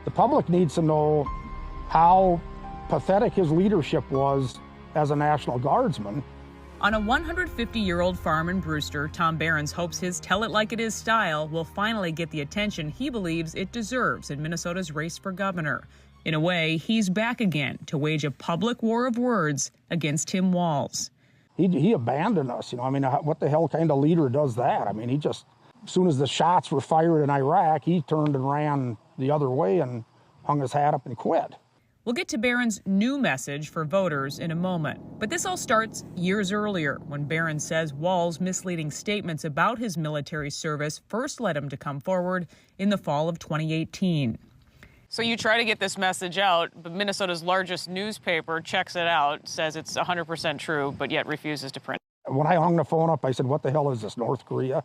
The public needs to know how pathetic his leadership was as a National Guardsman. On a 150-year-old farm in Brewster, Tom Behrens hopes his tell-it-like-it-is style will finally get the attention he believes it deserves in Minnesota's race for governor. In a way, he's back again to wage a public war of words against Tim Walz. He abandoned us, I mean, what the hell kind of leader does that? I mean, he just, as soon as the shots were fired in Iraq, he turned and ran the other way and hung his hat up and quit. We'll get to Behrens' new message for voters in a moment. But this all starts years earlier when Behrens says Walz's misleading statements about his military service first led him to come forward in the fall of 2018. So you try to get this message out, but Minnesota's largest newspaper checks it out, says it's 100% true, but yet refuses to print. When I hung the phone up, I said, what the hell is this, North Korea?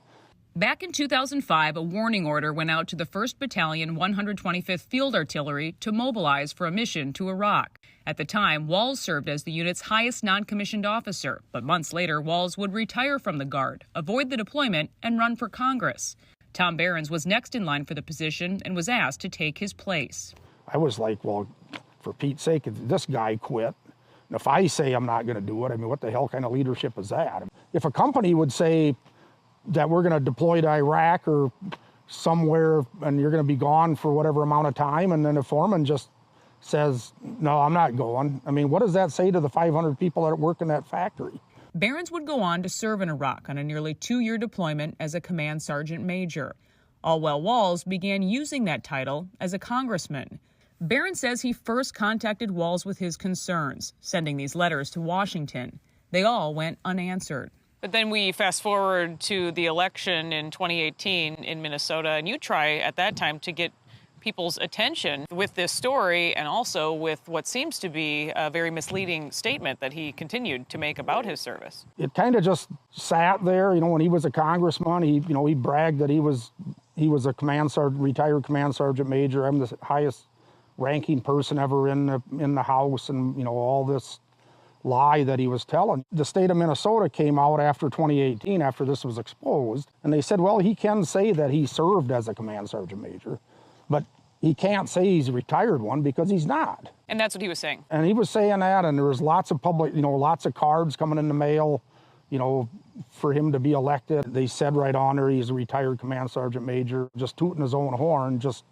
Back in 2005, a warning order went out to the 1st Battalion, 125th Field Artillery to mobilize for a mission to Iraq. At the time, Walz served as the unit's highest non-commissioned officer, but months later, Walz would retire from the Guard, avoid the deployment, and run for Congress. Tom Behrens was next in line for the position and was asked to take his place. I was like, well, for Pete's sake, if this guy quit, and if I say I'm not going to do it, I mean, what the hell kind of leadership is that? If a company would say that we're going to deploy to Iraq or somewhere and you're going to be gone for whatever amount of time, and then the foreman just says, no, I'm not going. I mean, what does that say to the 500 people that work in that factory? Behrens would go on to serve in Iraq on a nearly 2-year deployment as a command sergeant major. All while Walz began using that title as a congressman. Behrens says he first contacted Walz with his concerns, sending these letters to Washington. They all went unanswered. But then we fast forward to the election in 2018 in Minnesota, and you try at that time to get people's attention with this story and also with what seems to be a very misleading statement that he continued to make about his service. It kind of just sat there, when he was a congressman, he bragged that he was a command sergeant, retired command sergeant major. I'm the highest ranking person ever in the House, and all this lie that he was telling. The state of Minnesota came out after 2018, after this was exposed, and they said, well, he can say that he served as a command sergeant major, but he can't say he's a retired one because he's not. And that's what he was saying. And he was saying that, and there was lots of public, lots of cards coming in the mail, for him to be elected. They said right on there he's a retired command sergeant major, just tooting his own horn, just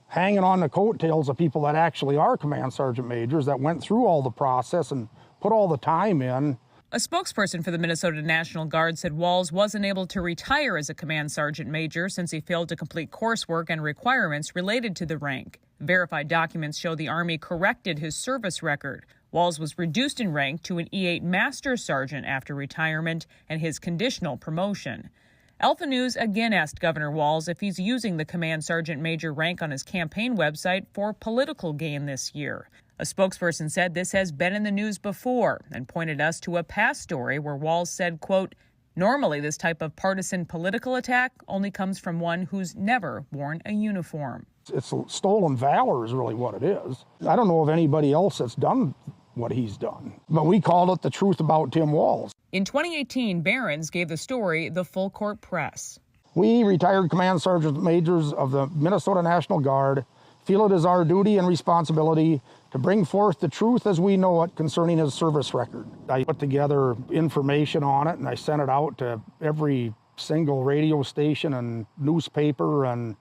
hanging on the coattails of people that actually are command sergeant majors that went through all the process and put all the time in. A spokesperson for the Minnesota National Guard said Walz wasn't able to retire as a command sergeant major since he failed to complete coursework and requirements related to the rank. Verified documents show the Army corrected his service record. Walz was reduced in rank to an E8 Master Sergeant after retirement and his conditional promotion. Alpha News again asked Governor Walz if he's using the command sergeant major rank on his campaign website for political gain this year. A spokesperson said this has been in the news before and pointed us to a past story where Walz said, quote, normally this type of partisan political attack only comes from one who's never worn a uniform. It's stolen valor is really what it is. I don't know of anybody else that's done what he's done, but we called it the truth about Tim Walz. In 2018, Behrens gave the story the full court press. We, retired command sergeant majors of the Minnesota National Guard, feel it is our duty and responsibility to bring forth the truth as we know it concerning his service record. I put together information on it and I sent it out to every single radio station and newspaper and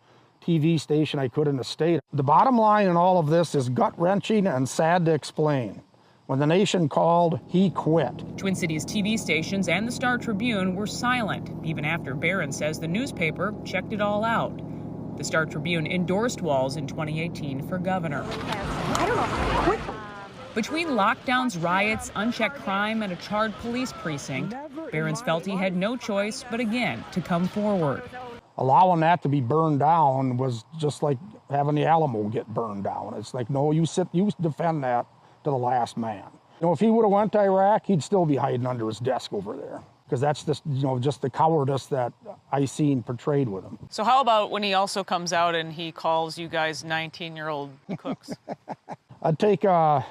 TV station I could in the state. The bottom line in all of this is gut-wrenching and sad to explain. When the nation called, he quit. Twin Cities TV stations and the Star Tribune were silent, even after Behrens says the newspaper checked it all out. The Star Tribune endorsed Walz in 2018 for governor. Between lockdowns, riots, unchecked crime, and a charred police precinct, Behrens felt he had no choice but again to come forward. Allowing that to be burned down was just like having the Alamo get burned down. It's like, no, you defend that to the last man. If he would have went to Iraq, he'd still be hiding under his desk over there. Because that's just the cowardice that I seen portrayed with him. So how about when he also comes out and he calls you guys 19-year-old cooks? I'd take any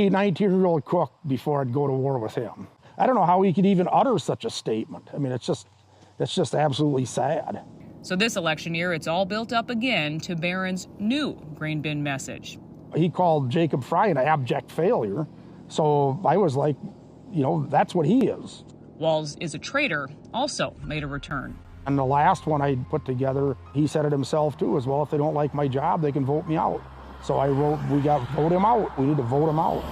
19-year-old cook before I'd go to war with him. I don't know how he could even utter such a statement. I mean, it's just absolutely sad. So this election year, it's all built up again to Barron's new grain bin message. He called Jacob Fry an abject failure. So I was like, that's what he is. Walz is a traitor, also made a return. And the last one I put together, he said it himself too, as well, if they don't like my job, they can vote me out. So I wrote, vote him out. We need to vote him out.